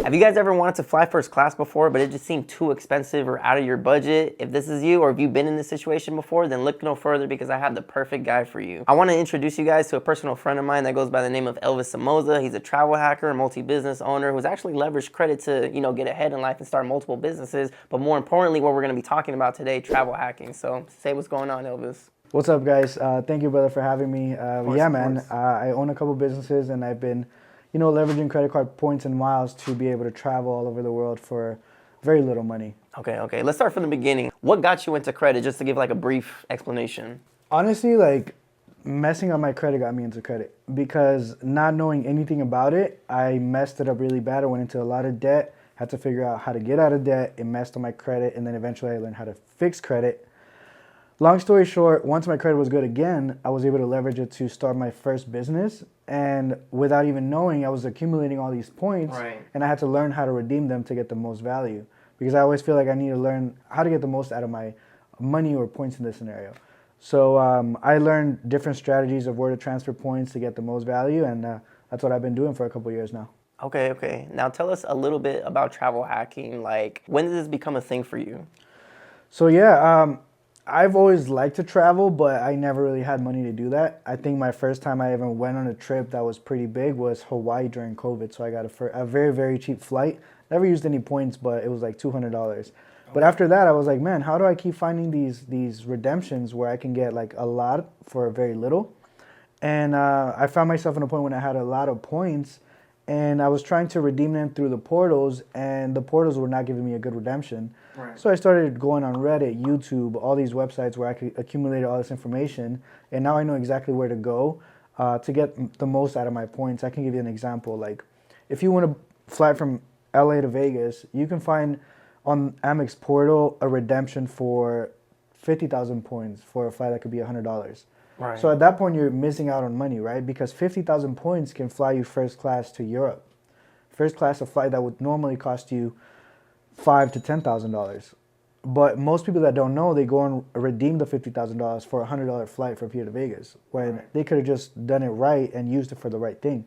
Have you guys ever wanted to fly first class before, but it just seemed too expensive or out of your budget? If this is you, or if you've been in this situation before, then look no further because I have the perfect guy for you. I want to introduce you guys to a personal friend of mine that goes by the name of Elvis Somoza. He's a travel hacker, multi-business owner who's actually leveraged credit to, get ahead in life and start multiple businesses. But more importantly, what we're going to be talking about today, travel hacking. So say what's going on, Elvis. What's up, guys? Thank you, brother, for having me. Yeah, man. Course. I own a couple businesses, and I've been, leveraging credit card points and miles to be able to travel all over the world for very little money. Okay. Let's start from the beginning. What got you into credit, just to give like a brief explanation? Honestly, messing up my credit got me into credit because not knowing anything about it, I messed it up really bad. I went into a lot of debt, had to figure out how to get out of debt. It messed up my credit, and then eventually I learned how to fix credit. Long story short, once my credit was good again, I was able to leverage it to start my first business. And without even knowing, I was accumulating all these points, Right. and I had to learn how to redeem them to get the most value. Because I always feel like I need to learn how to get the most out of my money or points in this scenario. So I learned different strategies of where to transfer points to get the most value, and that's what I've been doing for a couple years now. Okay. Now tell us a little bit about travel hacking. Like, when did this become a thing for you? So yeah, I've always liked to travel, but I never really had money to do that. I think my first time I even went on a trip that was pretty big was Hawaii during COVID. So I got a very, very cheap flight. Never used any points, but it was like $200. But after that, I was like, man, how do I keep finding these redemptions where I can get like a lot for very little? And I found myself in a point when I had a lot of points, and I was trying to redeem them through the portals, and the portals were not giving me a good redemption. Right. So I started going on Reddit, YouTube, all these websites where I could accumulate all this information, and now I know exactly where to go to get the most out of my points. I can give you an example. Like, if you want to fly from LA to Vegas, you can find on Amex portal a redemption for 50,000 points for a flight that could be $100. Right. So at that point, you're missing out on money, right? Because 50,000 points can fly you first class to Europe. First class, a flight that would normally cost you $5,000 to $10,000. But most people that don't know, they go and redeem the $50,000 for a $100 flight from here to Vegas, when they could have just done it right and used it for the right thing.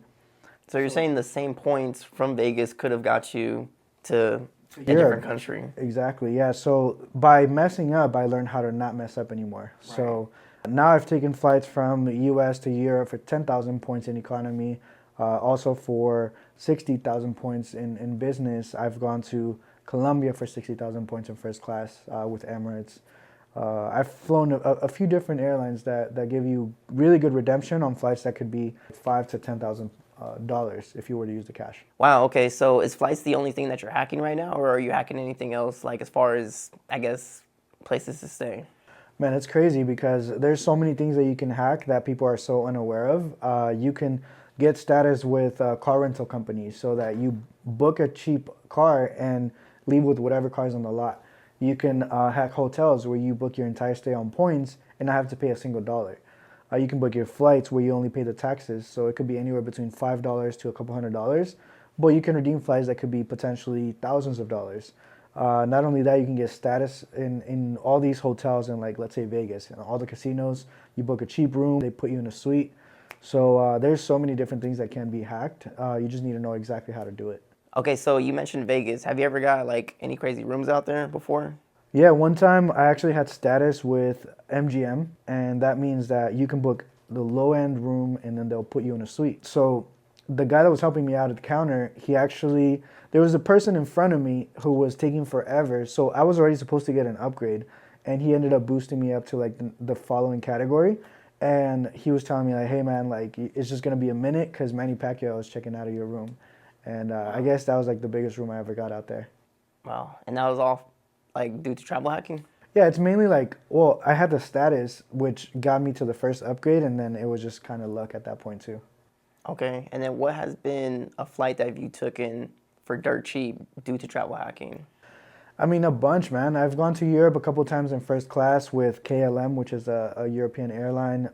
So you're saying the same points from Vegas could have got you to a different country. Exactly, yeah. So by messing up, I learned how to not mess up anymore. Right. So now I've taken flights from the US to Europe for 10,000 points in economy, also for 60,000 points in business. I've gone to Colombia for 60,000 points in first class with Emirates. I've flown a few different airlines that give you really good redemption on flights that could be $5,000 to $10,000 if you were to use the cash. Wow, okay, so is flights the only thing that you're hacking right now, or are you hacking anything else, like as far as, I guess, places to stay? Man, it's crazy because there's so many things that you can hack that people are so unaware of. You can get status with car rental companies so that you book a cheap car and leave with whatever car's on the lot. You can hack hotels where you book your entire stay on points and not have to pay a single dollar. You can book your flights where you only pay the taxes, so it could be anywhere between $5 to a couple $100, but you can redeem flights that could be potentially thousands of dollars. Not only that, you can get status in all these hotels in, like, let's say Vegas, all the casinos. You book a cheap room, they put you in a suite. So there's so many different things that can be hacked. You just need to know exactly how to do it. Okay, so you mentioned Vegas. Have you ever got like any crazy rooms out there before? Yeah, one time I actually had status with MGM, and that means that you can book the low-end room and then they'll put you in a suite. So the guy that was helping me out at the counter, there was a person in front of me who was taking forever, so I was already supposed to get an upgrade, and he ended up boosting me up to like the following category, and he was telling me like, hey man, like it's just gonna be a minute because Manny Pacquiao is checking out of your room, and I guess that was like the biggest room I ever got out there. Wow, and that was all like due to travel hacking? Yeah, it's mainly like, well, I had the status, which got me to the first upgrade, and then it was just kind of luck at that point too. Okay, and then what has been a flight that you took in for dirt cheap due to travel hacking? I mean, a bunch, man. I've gone to Europe a couple times in first class with KLM, which is a European airline.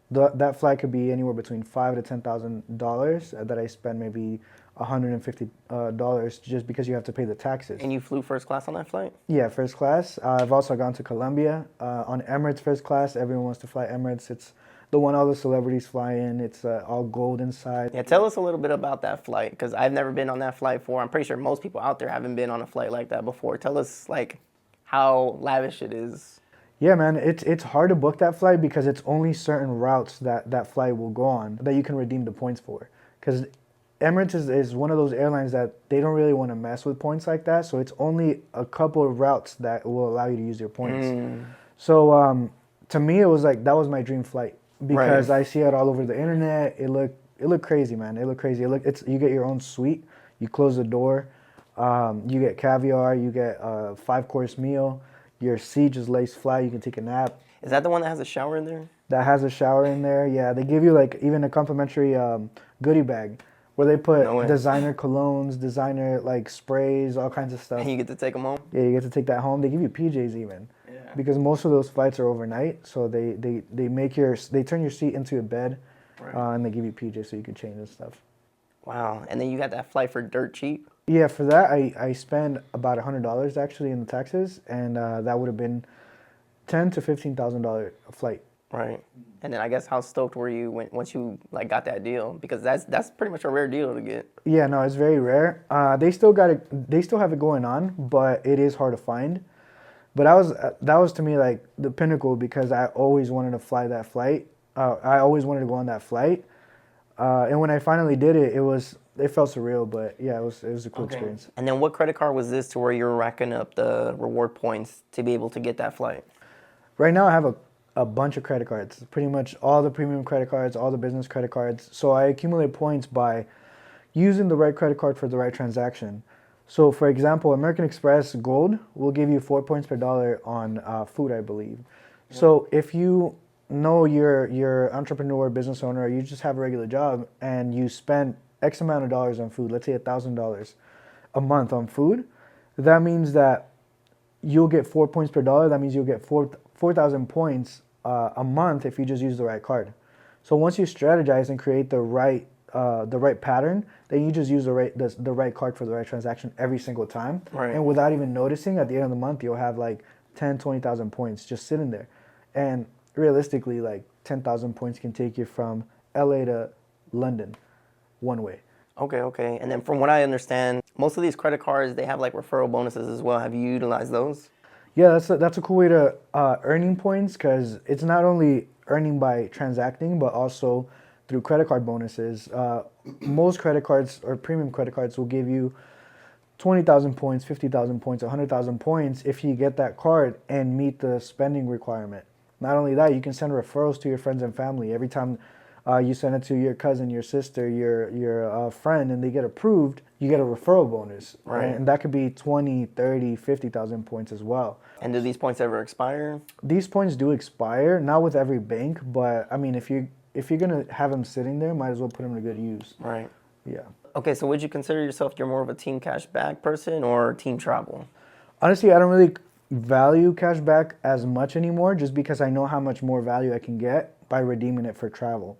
That flight could be anywhere between $5,000 to $10,000 that I spend maybe $150 just because you have to pay the taxes. And you flew first class on that flight? Yeah, first class. I've also gone to Colombia on Emirates first class. Everyone wants to fly Emirates. It's The one all the celebrities fly in. It's all gold inside. Yeah, tell us a little bit about that flight, because I've never been on that flight before. I'm pretty sure most people out there haven't been on a flight like that before. Tell us like how lavish it is. Yeah, man, it's hard to book that flight because it's only certain routes that flight will go on that you can redeem the points for. Because Emirates is one of those airlines that they don't really want to mess with points like that. So it's only a couple of routes that will allow you to use your points. So to me, it was like that was my dream flight because I see it all over the internet. It looked crazy, man. It looked crazy. You get your own suite. You close the door. You get caviar. You get a 5-course meal. Your seat just lays flat. You can take a nap. Is that the one that has a shower in there? That has a shower in there. Yeah, they give you like even a complimentary goodie bag where they put designer colognes, designer like sprays, all kinds of stuff. And you get to take them home? Yeah, you get to take that home. They give you PJs even. Yeah. Because most of those flights are overnight, so they turn your seat into a bed, and they give you PJs so you can change and stuff. Wow. And then you got that flight for dirt cheap? Yeah, for that I spent about $100 actually in the taxes, and that would have been $10,000 to $15,000 a flight. Right. And then I guess how stoked were you once you like got that deal? Because that's pretty much a rare deal to get. Yeah, no, it's very rare. They still have it going on, but it is hard to find. But that was to me like the pinnacle because I always wanted to fly that flight. I always wanted to go on that flight. And when I finally did it, it felt surreal, but yeah, it was a cool experience. And then what credit card was this to where you're racking up the reward points to be able to get that flight? Right now I have a bunch of credit cards, pretty much all the premium credit cards, all the business credit cards. So I accumulate points by using the right credit card for the right transaction. So for example, American Express Gold will give you 4 points per dollar on food, I believe. Yeah. So if you know you're entrepreneur, business owner, or you just have a regular job and you spend X amount of dollars on food, let's say $1,000 a month on food, that means that you'll get 4 points per dollar. That means you'll get 4,000 points a month if you just use the right card. So once you strategize and create the right pattern, then you just use the right card for the right transaction every single time. Right. And without even noticing, at the end of the month, you'll have like 10, 20,000 points just sitting there. And realistically, like 10,000 points can take you from LA to London one way. Okay. And then from what I understand, most of these credit cards, they have like referral bonuses as well. Have you utilized those? Yeah, that's a cool way to earning points because it's not only earning by transacting, but also through credit card bonuses. Most credit cards or premium credit cards will give you 20,000 points, 50,000 points, 100,000 points if you get that card and meet the spending requirement. Not only that, you can send referrals to your friends and family. Every time you send it to your cousin, your sister, your friend, and they get approved, you get a referral bonus. Right. And that could be 20, 30, 50,000 points as well. And do these points ever expire? These points do expire, not with every bank, but I mean, if you're going to have them sitting there, might as well put them to good use. Right. Yeah. Okay, so would you consider yourself you're more of a team cash back person or team travel? Honestly, I don't really value cash back as much anymore just because I know how much more value I can get by redeeming it for travel.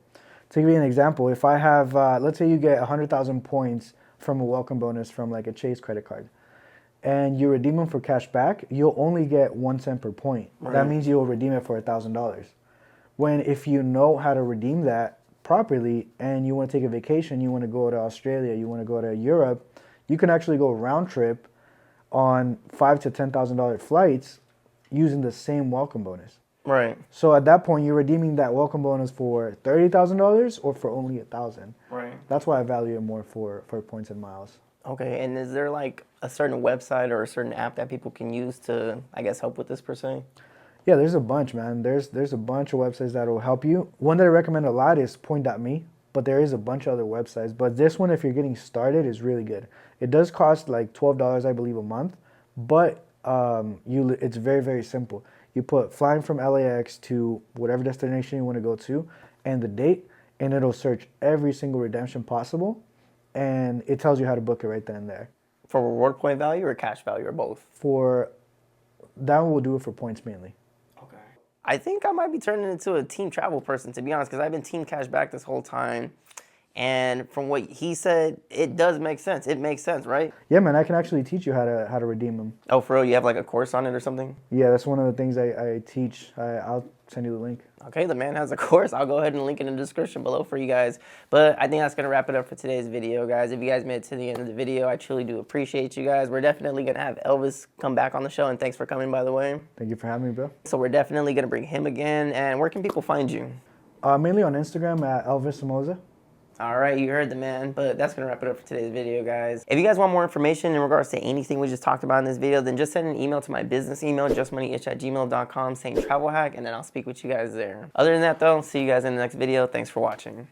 To give you an example, if I have, let's say you get 100,000 points from a welcome bonus from like a Chase credit card, and you redeem them for cash back, you'll only get 1 cent per point. Right. That means you'll redeem it for $1,000. When if you know how to redeem that properly and you want to take a vacation, you want to go to Australia, you want to go to Europe, you can actually go round trip on $5,000 to $10,000 flights using the same welcome bonus. Right. So at that point, you're redeeming that welcome bonus for $30,000 or for only $1,000. Right. That's why I value it more for points and miles. Okay, and is there like a certain website or a certain app that people can use to, I guess, help with this per se? Yeah, there's a bunch, man. There's a bunch of websites that will help you. One that I recommend a lot is point.me, but there is a bunch of other websites. But this one, if you're getting started, is really good. It does cost like $12, I believe, a month, but it's very, very simple. You put flying from LAX to whatever destination you want to go to and the date, and it'll search every single redemption possible, and it tells you how to book it right then and there. For reward point value or cash value or both? For that one, we'll do it for points mainly. Okay. I think I might be turning into a team travel person, to be honest, because I've been team cash back this whole time. And from what he said, it does make sense. It makes sense, right? Yeah, man, I can actually teach you how to redeem them. Oh, for real? You have like a course on it or something? Yeah, that's one of the things I teach. I'll send you the link. Okay, the man has a course. I'll go ahead and link it in the description below for you guys. But I think that's going to wrap it up for today's video, guys. If you guys made it to the end of the video, I truly do appreciate you guys. We're definitely going to have Elvis come back on the show, and thanks for coming, by the way. Thank you for having me, bro. So we're definitely going to bring him again. And where can people find you? Mainly on Instagram at Elvis Somoza. All right, you heard the man, but that's going to wrap it up for today's video, guys. If you guys want more information in regards to anything we just talked about in this video, then just send an email to my business email, justmoneyitch@gmail.com, saying travel hack, and then I'll speak with you guys there. Other than that, though, see you guys in the next video. Thanks for watching.